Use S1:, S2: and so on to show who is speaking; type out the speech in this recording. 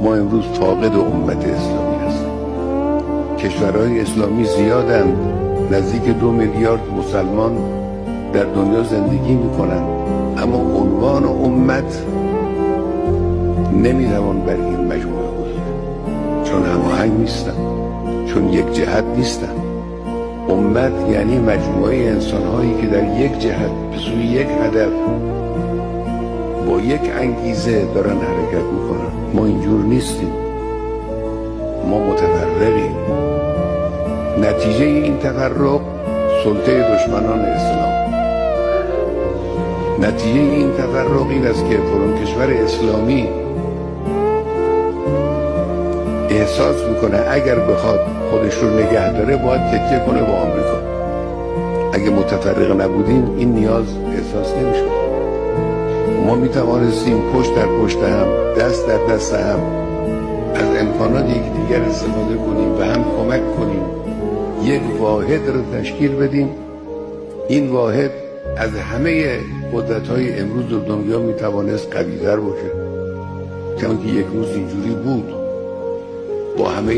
S1: ما امروز فاقد امت اسلامی هستیم. کشورهای اسلامی زیادند، نزدیک 2 میلیارد مسلمان در دنیا زندگی میکنند، اما عنوان امت نمیتوان بر این مجموعه گذاشت، چون هماهنگ نیستن، چون یک جهت نیستن. امت یعنی مجموعه انسانهایی که در یک جهت به سوی یک هدف با یک انگیزه دارن حرکت میکنن. ما اینجور نیستیم، ما متفرقیم. نتیجه این تفرق سلطه دشمنان اسلام. نتیجه این تفرق این است که فلان کشور اسلامی احساس میکنه اگر بخواد خودش رو نگه داره باید تکیه کنه با آمریکا. اگه متفرق نبودیم این نیاز احساس نمیشد. ما میتوانستیم پشت در پشت هم، دست در دست هم از امکانات یکدیگر استفاده کنیم و هم کمک کنیم یک واحد رو تشکیل بدیم. این واحد از همه قدرت‌های امروز دنیا میتوانست قوی‌تر باشه، چون که یک روز اینجوری بود با همه